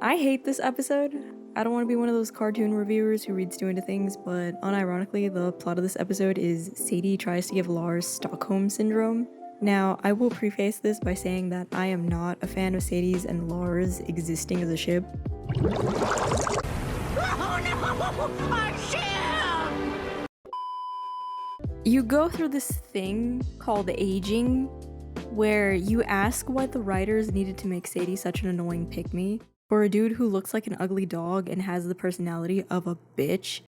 I hate this episode. I don't want to be one of those cartoon reviewers who reads too into things, but unironically, the plot of this episode is Sadie tries to give Lars Stockholm Syndrome. Now, I will preface this by saying that I am not a fan of Sadie's and Lars existing as a ship. Oh no! Our ship! You go through this thing called aging, where you ask why the writers needed to make Sadie such an annoying pick-me. For a dude who looks like an ugly dog and has the personality of a bitch.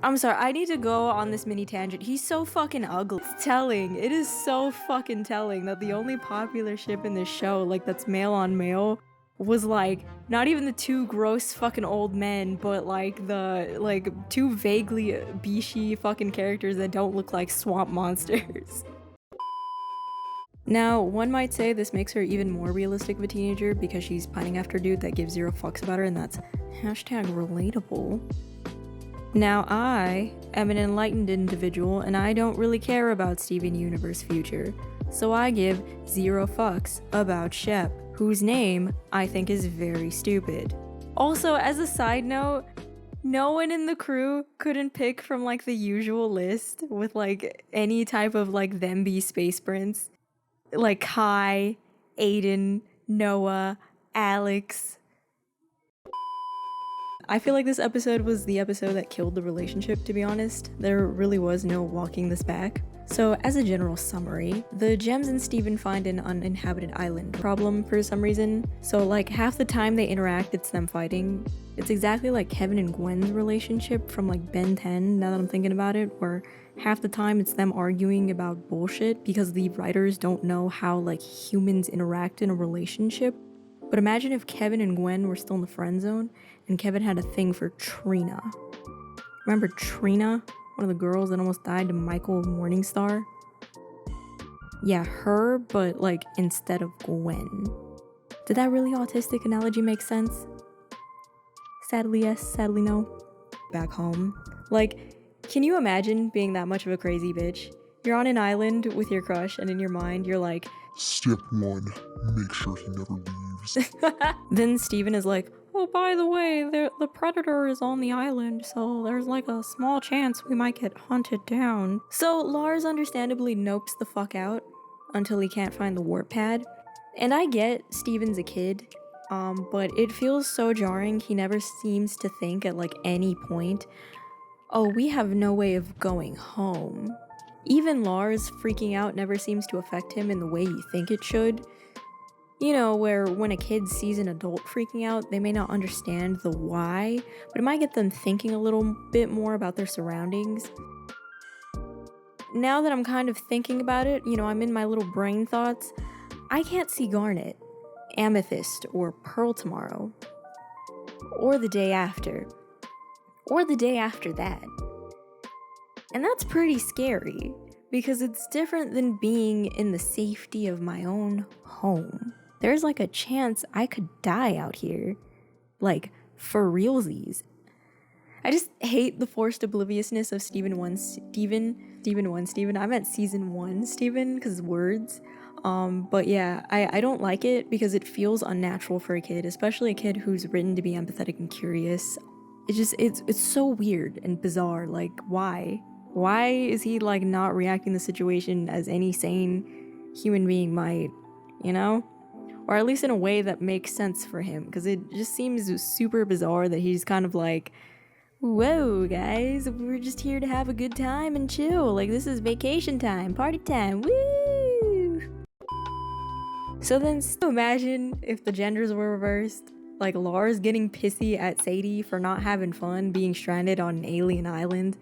I'm sorry, I need to go on this mini tangent. He's so fucking ugly. It's telling. It is so fucking telling that the only popular ship in this show, like that's male on male, was like not even the two gross fucking old men, but like the two vaguely bishy fucking characters that don't look like swamp monsters. Now, one might say this makes her even more realistic of a teenager because she's pining after a dude that gives zero fucks about her, and that's #relatable. Now, I am an enlightened individual and I don't really care about Steven Universe future, so I give zero fucks about Shep, whose name I think is very stupid. Also, as a side note, no one in the crew couldn't pick from like the usual list with like any type of like them be space prince. Like Kai, Aiden, Noah, Alex. I feel like this episode was the episode that killed the relationship, to be honest. There really was no walking this back. So as a general summary, the Gems and Steven find an uninhabited island problem for some reason. So like half the time they interact, it's them fighting. It's exactly like Kevin and Gwen's relationship from like Ben 10, now that I'm thinking about it, where half the time it's them arguing about bullshit because the writers don't know how like humans interact in a relationship. But imagine if Kevin and Gwen were still in the friend zone and Kevin had a thing for Trina. Remember Trina? One of the girls that almost died to Michael Morningstar? Yeah, her, but like instead of Gwen. Did that really autistic analogy make sense? Sadly yes, sadly no. Back home. Like, can you imagine being that much of a crazy bitch? You're on an island with your crush and in your mind you're like, Step 1, make sure he never leaves. Then Steven is like, oh, by the way, the predator is on the island, so there's like a small chance we might get hunted down. So Lars understandably nopes the fuck out until he can't find the warp pad. And I get Steven's a kid, but it feels so jarring. He never seems to think at like any point, oh, we have no way of going home. Even Lars freaking out never seems to affect him in the way you think it should. You know, where when a kid sees an adult freaking out, they may not understand the why, but it might get them thinking a little bit more about their surroundings. Now that I'm kind of thinking about it, you know, I'm in my little brain thoughts, I can't see Garnet, Amethyst, or Pearl tomorrow. Or the day after. Or the day after that. And that's pretty scary, because it's different than being in the safety of my own home. There's like a chance I could die out here. Like, for realsies. I just hate the forced obliviousness of Steven 1 Steven. I meant season 1 Steven, because words. But yeah, I don't like it because it feels unnatural for a kid, especially a kid who's written to be empathetic and curious. It's so weird and bizarre. Like, why? Why is he like not reacting to the situation as any sane human being might, you know? Or at least in a way that makes sense for him, because it just seems super bizarre that he's kind of like, whoa guys, we're just here to have a good time and chill, like this is vacation time, party time, woo! So then imagine if the genders were reversed, like Lars getting pissy at Sadie for not having fun being stranded on an alien island,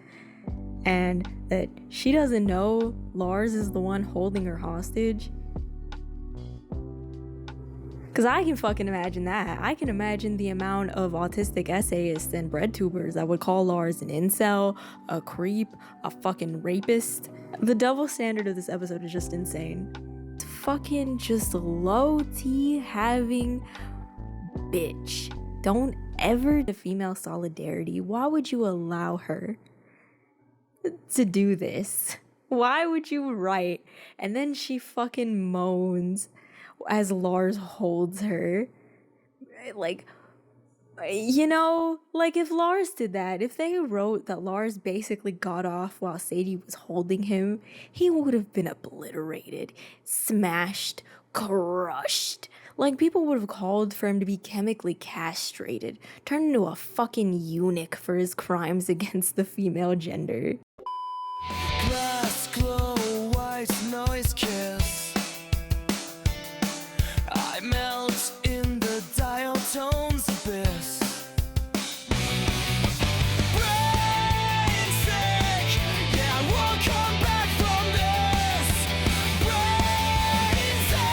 and that she doesn't know Lars is the one holding her hostage. Cause I can fucking imagine that. I can imagine the amount of autistic essayists and breadtubers that would call Lars an incel, a creep, a fucking rapist. The double standard of this episode is just insane. It's fucking just low-T having bitch. Don't ever the female solidarity. Why would you allow her to do this? Why would you write? And then she fucking moans. as Lars holds her. Like, you know, like if Lars did that, if they wrote that Lars basically got off while Sadie was holding him, he would have been obliterated, smashed, crushed. Like, people would have called for him to be chemically castrated, turned into a fucking eunuch for his crimes against the female gender. Glass glow, white noise kiss. I melt in the dial tone's abyss. Brain sick, yeah, I won't come back from this. Brain sick.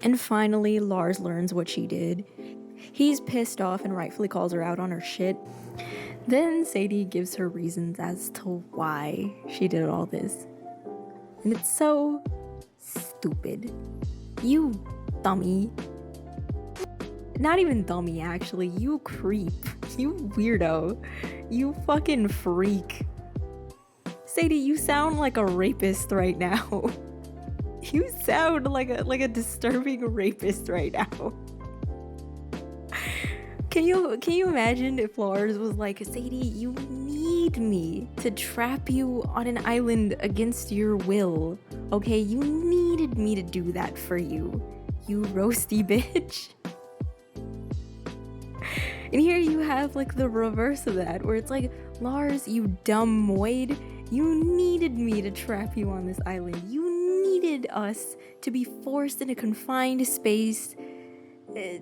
And finally, Lars learns what she did. He's pissed off and rightfully calls her out on her shit. Then Sadie gives her reasons as to why she did all this. And it's so stupid. You dummy. Not even dummy, actually. You creep. You weirdo. You fucking freak. Sadie, you sound like a rapist right now. You sound like a disturbing rapist right now. Can you imagine if Lars was like, Sadie, you need me to trap you on an island against your will. Okay, you needed me to do that for you. You roasty bitch. And here you have like the reverse of that, where it's like, Lars, you dumb moid, you needed me to trap you on this island. You needed us to be forced in a confined space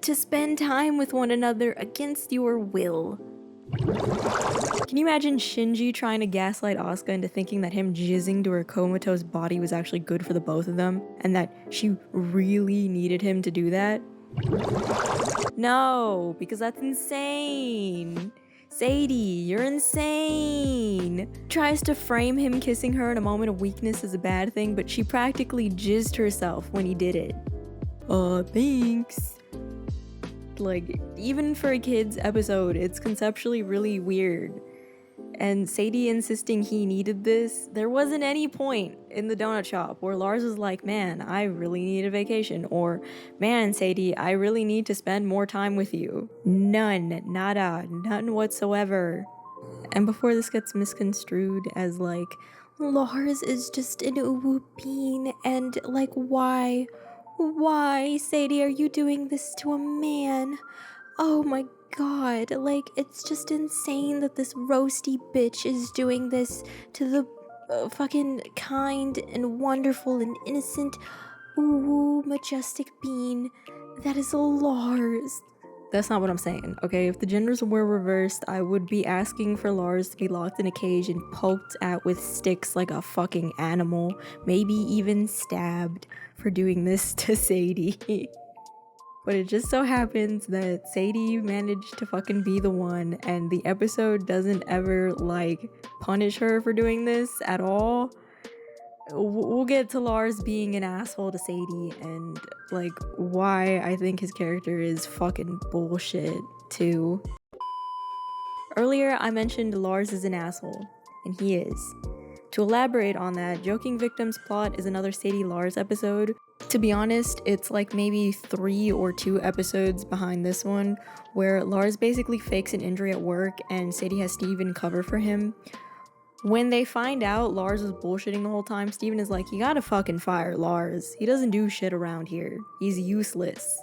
to spend time with one another against your will. Can you imagine Shinji trying to gaslight Asuka into thinking that him jizzing to her comatose body was actually good for the both of them, and that she really needed him to do that? No, because that's insane. Sadie, you're insane. Tries to frame him kissing her in a moment of weakness as a bad thing, but she practically jizzed herself when he did it. Thanks. Like, even for a kid's episode, it's conceptually really weird. And Sadie insisting he needed this, there wasn't any point in the donut shop where Lars was like, man, I really need a vacation, or man, Sadie, I really need to spend more time with you. None, nada, none whatsoever. And before this gets misconstrued as like, Lars is just an whoopeen, and like, why, Sadie, are you doing this to a man? Oh my god, like, it's just insane that this roasty bitch is doing this to the fucking kind and wonderful and innocent, majestic being that is Lars. That's not what I'm saying, okay? If the genders were reversed, I would be asking for Lars to be locked in a cage and poked at with sticks like a fucking animal, maybe even stabbed for doing this to Sadie. But it just so happens that Sadie managed to fucking be the one, and the episode doesn't ever, like, punish her for doing this at all. We'll get to Lars being an asshole to Sadie and, like, why I think his character is fucking bullshit, too. Earlier, I mentioned Lars is an asshole, and he is. To elaborate on that, Joking Victim's plot is another Sadie Lars episode. To be honest, it's like maybe 3 or 2 episodes behind this one, where Lars basically fakes an injury at work and Sadie has Steven cover for him. When they find out Lars was bullshitting the whole time, Steven is like, you gotta fucking fire Lars. He doesn't do shit around here. He's useless.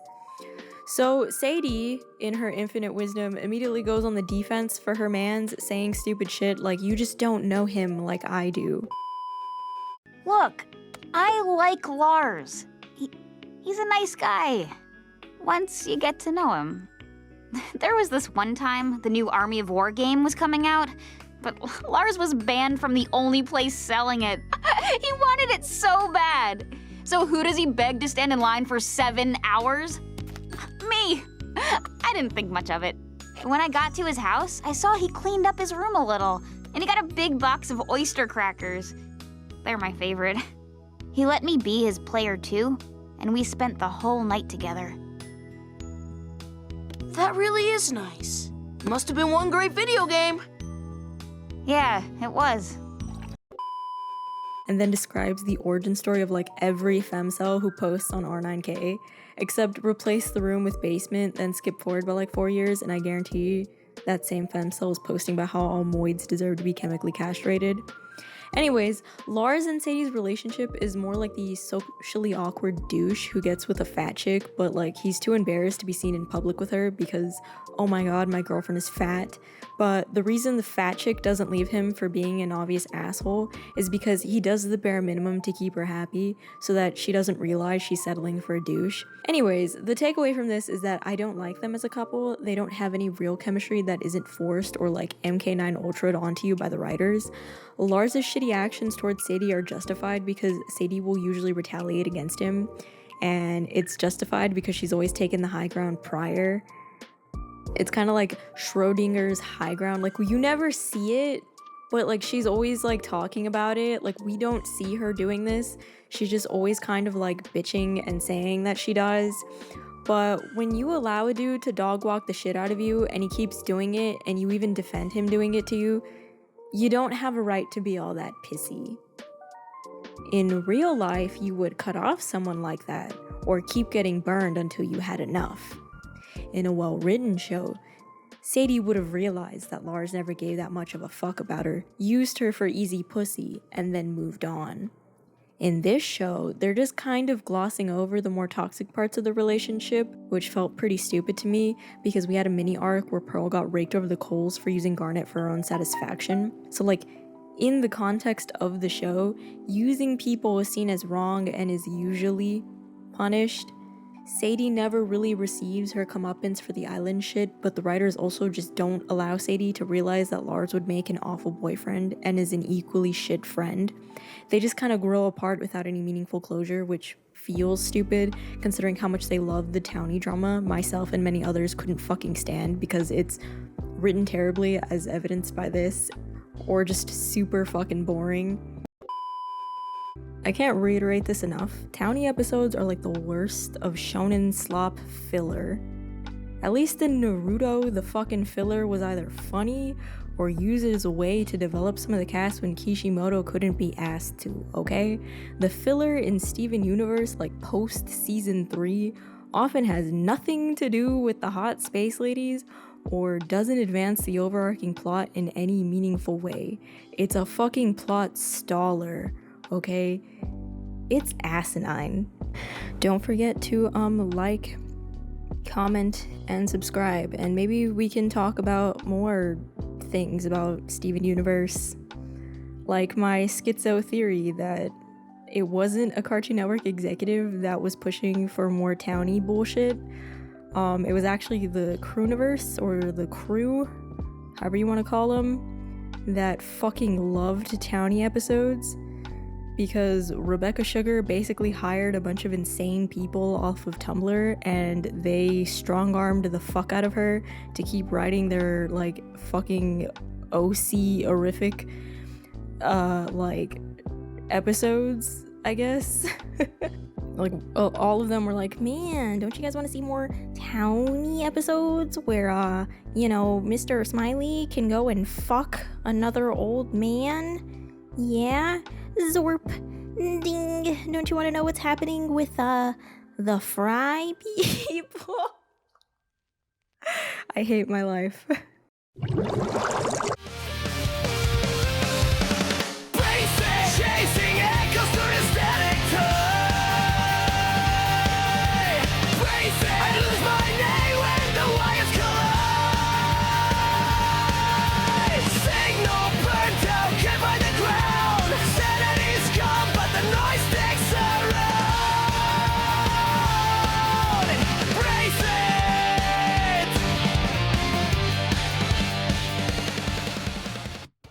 So Sadie, in her infinite wisdom, immediately goes on the defense for her mans, saying stupid shit like, you just don't know him like I do. Look, I like Lars. He's a nice guy. Once you get to know him. There was this one time the new Army of War game was coming out, but Lars was banned from the only place selling it. He wanted it so bad. So who does he beg to stand in line for 7 hours? Me. I didn't think much of it. When I got to his house, I saw he cleaned up his room a little, and he got a big box of oyster crackers. They're my favorite. He let me be his player too, and we spent the whole night together. That really is nice. Must have been one great video game. Yeah, it was. And then describes the origin story of like every femcel who posts on R9K, except replace the room with basement, then skip forward by like 4 years, and I guarantee that same femcel is posting about how all moids deserve to be chemically castrated. Anyways, Lars and Sadie's relationship is more like the socially awkward douche who gets with a fat chick, but like he's too embarrassed to be seen in public with her because, oh my god, my girlfriend is fat. But the reason the fat chick doesn't leave him for being an obvious asshole is because he does the bare minimum to keep her happy so that she doesn't realize she's settling for a douche. Anyways, the takeaway from this is that I don't like them as a couple. They don't have any real chemistry that isn't forced or like MK9 Ultra'd onto you by the writers. Lars' shitty actions towards Sadie are justified because Sadie will usually retaliate against him, and it's justified because she's always taken the high ground prior. It's kind of like Schrödinger's high ground. Like, you never see it, but like she's always like talking about it. Like, we don't see her doing this. She's just always kind of like bitching and saying that she does. But when you allow a dude to dog walk the shit out of you and he keeps doing it and you even defend him doing it to you, you don't have a right to be all that pissy. In real life, you would cut off someone like that or keep getting burned until you had enough. In a well-written show, Sadie would have realized that Lars never gave that much of a fuck about her, used her for easy pussy, and then moved on. In this show, they're just kind of glossing over the more toxic parts of the relationship, which felt pretty stupid to me because we had a mini arc where Pearl got raked over the coals for using Garnet for her own satisfaction. So like, in the context of the show, using people is seen as wrong and is usually punished. Sadie never really receives her comeuppance for the island shit, but the writers also just don't allow Sadie to realize that Lars would make an awful boyfriend and is an equally shit friend. They just kind of grow apart without any meaningful closure, which feels stupid considering how much they love the townie drama myself and many others couldn't fucking stand because it's written terribly as evidenced by this, or just super fucking boring. I can't reiterate this enough. Townie episodes are like the worst of shonen slop filler. At least in Naruto, the fucking filler was either funny or used as a way to develop some of the cast when Kishimoto couldn't be asked to, okay? The filler in Steven Universe, like post season 3, often has nothing to do with the hot space ladies or doesn't advance the overarching plot in any meaningful way. It's a fucking plot staller, okay? It's asinine. Don't forget to like, comment, and subscribe, and maybe we can talk about more things about Steven Universe, like my schizo theory that it wasn't a Cartoon Network executive that was pushing for more townie bullshit. It was actually the Crewniverse, or the crew, however you want to call them, that fucking loved townie episodes, because Rebecca Sugar basically hired a bunch of insane people off of Tumblr and they strong-armed the fuck out of her to keep writing their like fucking 𝓤𝓷𝓭 like episodes, I guess. Like all of them were like, man, don't you guys want to see more townie episodes where you know, Mr. Smiley can go and fuck another old man? Yeah, Zorp, ding. Don't you want to know what's happening with the fry people? I hate my life.